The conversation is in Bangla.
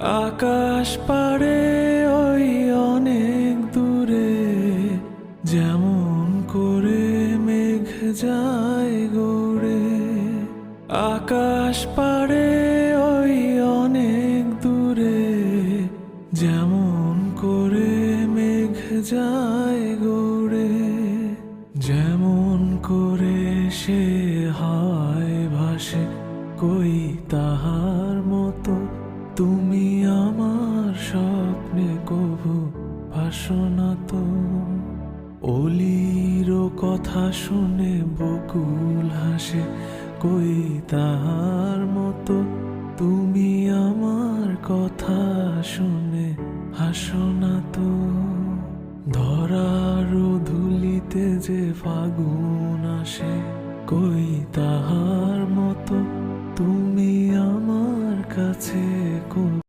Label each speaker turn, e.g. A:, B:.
A: আকাশ পাড়ে ওই অনেক দূরে যেমন করে মেঘ যায় গৌড়ে। আকাশ পাড়ে ওই অনেক দূরে যেমন করে মেঘ যায় গৌড়ে। যেমন করে সে হাওয়ায় ভাসে কই তাহার মতো তুমি আমার স্বপ্নে কভু ভাসো না তো। অলির কথা শুনে বকুল হাসে কই তাহার মতো তুমি আমার কথা শুনে